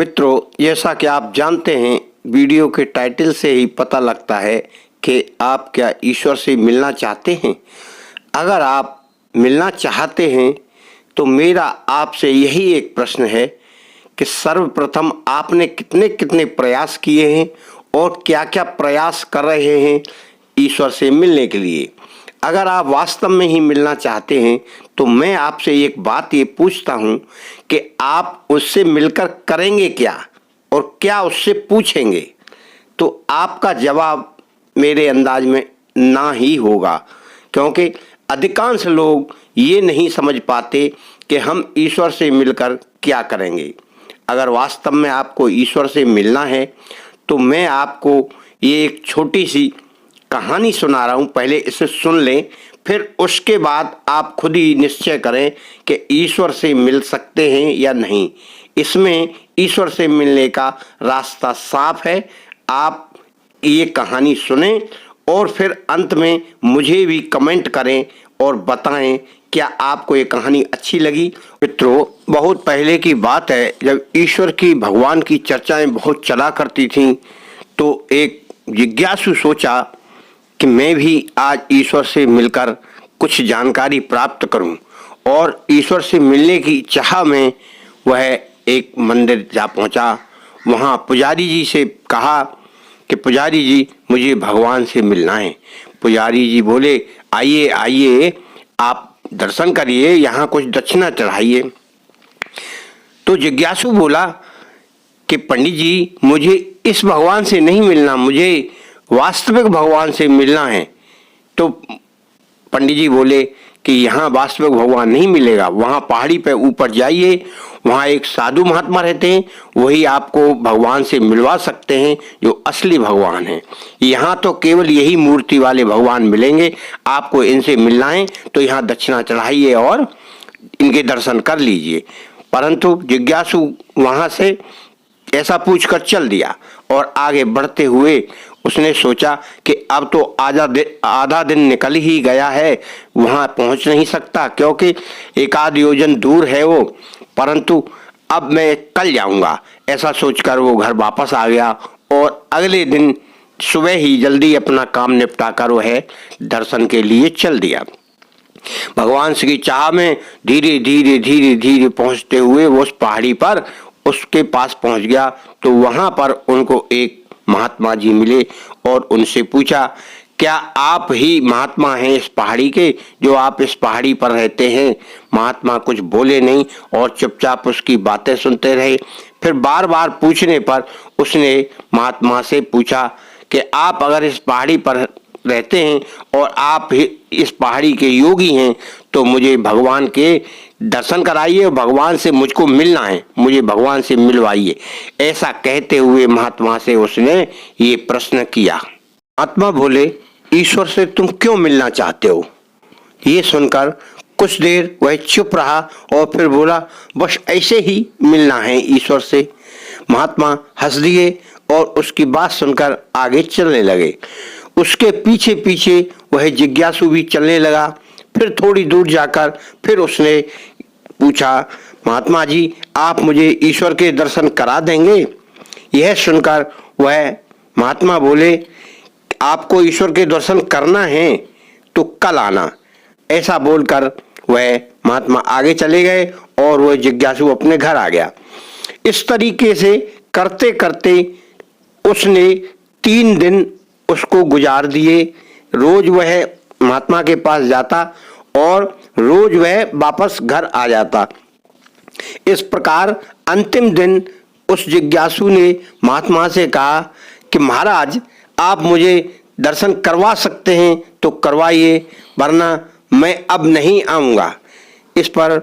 मित्रों, जैसा कि आप जानते हैं, वीडियो के टाइटल से ही पता लगता है कि आप क्या ईश्वर से मिलना चाहते हैं। अगर आप मिलना चाहते हैं तो मेरा आपसे यही एक प्रश्न है कि सर्वप्रथम आपने कितने कितने प्रयास किए हैं और क्या क्या प्रयास कर रहे हैं ईश्वर से मिलने के लिए। अगर आप वास्तव में ही मिलना चाहते हैं तो मैं आपसे एक बात ये पूछता हूँ कि आप उससे मिलकर करेंगे क्या और क्या उससे पूछेंगे। तो आपका जवाब मेरे अंदाज में ना ही होगा, क्योंकि अधिकांश लोग ये नहीं समझ पाते कि हम ईश्वर से मिलकर क्या करेंगे। अगर वास्तव में आपको ईश्वर से मिलना है तो मैं आपको ये एक छोटी सी कहानी सुना रहा हूँ, पहले इसे सुन लें, फिर उसके बाद आप खुद ही निश्चय करें कि ईश्वर से मिल सकते हैं या नहीं। इसमें ईश्वर से मिलने का रास्ता साफ है। आप ये कहानी सुनें और फिर अंत में मुझे भी कमेंट करें और बताएं क्या आपको ये कहानी अच्छी लगी। मित्रों, बहुत पहले की बात है, जब ईश्वर की भगवान की चर्चाएं बहुत चला करती थीं तो एक जिज्ञासु सोचा कि मैं भी आज ईश्वर से मिलकर कुछ जानकारी प्राप्त करूं, और ईश्वर से मिलने की चाह में वह एक मंदिर जा पहुंचा। वहां पुजारी जी से कहा कि पुजारी जी, मुझे भगवान से मिलना है। पुजारी जी बोले, आइए आइए, आप दर्शन करिए, यहाँ कुछ दक्षिणा चढ़ाइए। तो जिज्ञासु बोला कि पंडित जी, मुझे इस भगवान से नहीं मिलना, मुझे वास्तविक भगवान से मिलना है। तो पंडित जी बोले कि यहाँ वास्तविक भगवान नहीं मिलेगा, वहाँ पहाड़ी पे ऊपर जाइए, वहाँ एक साधु महात्मा रहते हैं, वही आपको भगवान से मिलवा सकते हैं जो असली भगवान हैं। यहाँ तो केवल यही मूर्ति वाले भगवान मिलेंगे। आपको इनसे मिलना है तो यहाँ दक्षिणा चढ़ाइए और इनके दर्शन कर लीजिए। परंतु जिज्ञासु वहाँ से ऐसा पूछकर चल दिया और आगे बढ़ते हुए उसने सोचा कि अब तो आधा दिन निकल ही गया है, वहाँ पहुँच नहीं सकता क्योंकि एक आध योजन दूर है वो, परंतु अब मैं कल जाऊँगा। ऐसा सोचकर वो घर वापस आ गया और अगले दिन सुबह ही जल्दी अपना काम निपटा कर वह दर्शन के लिए चल दिया। भगवान की चाह में धीरे धीरे धीरे धीरे पहुँचते हुए वो उस पहाड़ी पर उसके पास पहुँच गया। तो वहाँ पर उनको एक महात्मा जी मिले और उनसे पूछा, क्या आप ही महात्मा हैं इस पहाड़ी के, जो आप इस पहाड़ी पर रहते हैं? महात्मा कुछ बोले नहीं और चुपचाप उसकी बातें सुनते रहे। फिर बार बार पूछने पर उसने महात्मा से पूछा कि आप अगर इस पहाड़ी पर रहते हैं और आप ही इस पहाड़ी के योगी हैं तो मुझे भगवान के दर्शन कराइए, भगवान से मुझको मिलना है, मुझे भगवान से मिलवाइए। ऐसा कहते हुए महात्मा से उसने ये प्रश्न किया। महात्मा बोले, ईश्वर से तुम क्यों मिलना चाहते हो? ये सुनकर कुछ देर वह चुप रहा और फिर बोला, बस ऐसे ही मिलना है ईश्वर से। महात्मा हंस दिए और उसकी बात सुनकर आगे चलने लगे। उसके पीछे पीछे वह जिज्ञासु भी चलने लगा। फिर थोड़ी दूर जाकर फिर उसने पूछा, महात्मा जी, आप मुझे ईश्वर के दर्शन करा देंगे? यह सुनकर वह महात्मा बोले, आपको ईश्वर के दर्शन करना है तो कल आना। ऐसा बोलकर वह महात्मा आगे चले गए और वह जिज्ञासु अपने घर आ गया। इस तरीके से करते करते उसने 3 दिन उसको गुजार दिए। रोज वह महात्मा के पास जाता और रोज वह वापस घर आ जाता। इस प्रकार अंतिम दिन उस जिज्ञासु ने महात्मा से कहा कि महाराज, आप मुझे दर्शन करवा सकते हैं तो करवाइए, वरना मैं अब नहीं आऊँगा। इस पर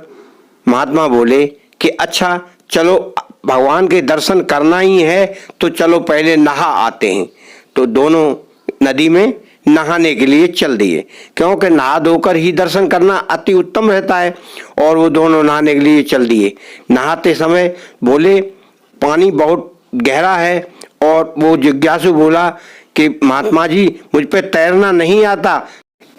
महात्मा बोले कि अच्छा चलो, भगवान के दर्शन करना ही है तो चलो पहले नहा आते हैं। तो दोनों नदी में नहाने के लिए चल दिए, क्योंकि नहा धोकर ही दर्शन करना अति उत्तम रहता है। और वो दोनों नहाने के लिए चल दिए। नहाते समय बोले, पानी बहुत गहरा है। और वो जिज्ञासु बोला कि महात्मा जी, मुझ पे तैरना नहीं आता।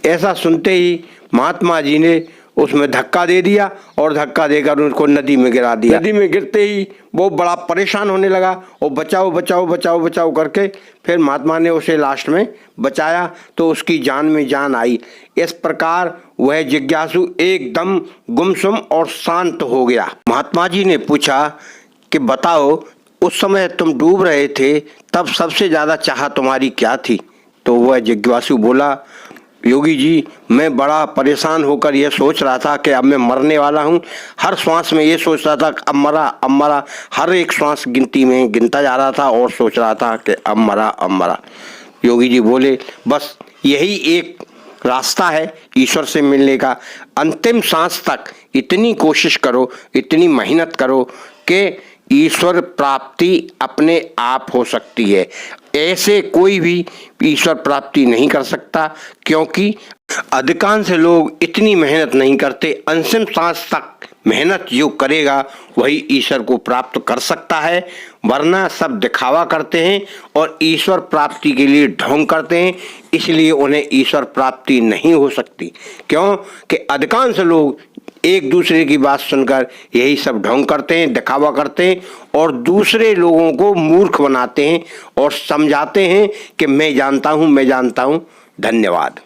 ऐसा सुनते ही महात्मा जी ने उसमें धक्का दे दिया और धक्का देकर उनको नदी में गिरा दिया। नदी में गिरते ही वो बड़ा परेशान होने लगा और बचाओ बचाओ बचाओ बचाओ करके फिर महात्मा ने उसे लास्ट में बचाया तो उसकी जान में जान आई। इस प्रकार वह जिज्ञासु एकदम गुमसुम और शांत हो गया। महात्मा जी ने पूछा कि बताओ, उस समय तुम डूब रहे थे तब सबसे ज्यादा चाह तुम्हारी क्या थी? तो वह जिज्ञासु बोला, योगी जी, मैं बड़ा परेशान होकर यह सोच रहा था कि अब मैं मरने वाला हूँ। हर श्वास में ये सोच रहा था कि अब मरा अब मरा। हर एक श्वास गिनती में गिनता जा रहा था और सोच रहा था कि अब मरा अब मरा। योगी जी बोले, बस यही एक रास्ता है ईश्वर से मिलने का। अंतिम सांस तक इतनी कोशिश करो, इतनी मेहनत करो कि ईश्वर प्राप्ति अपने आप हो सकती है। ऐसे कोई भी ईश्वर प्राप्ति नहीं कर सकता, क्योंकि अधिकांश लोग इतनी मेहनत नहीं करते। अंतिम सांस तक मेहनत जो करेगा वही ईश्वर को प्राप्त कर सकता है, वरना सब दिखावा करते हैं और ईश्वर प्राप्ति के लिए ढोंग करते हैं, इसलिए उन्हें ईश्वर प्राप्ति नहीं हो सकती। क्यों कि अधिकांश लोग एक दूसरे की बात सुनकर यही सब ढोंग करते हैं, दिखावा करते हैं और दूसरे लोगों को मूर्ख बनाते हैं और समझाते हैं कि मैं जानता हूँ मैं जानता हूँ। धन्यवाद।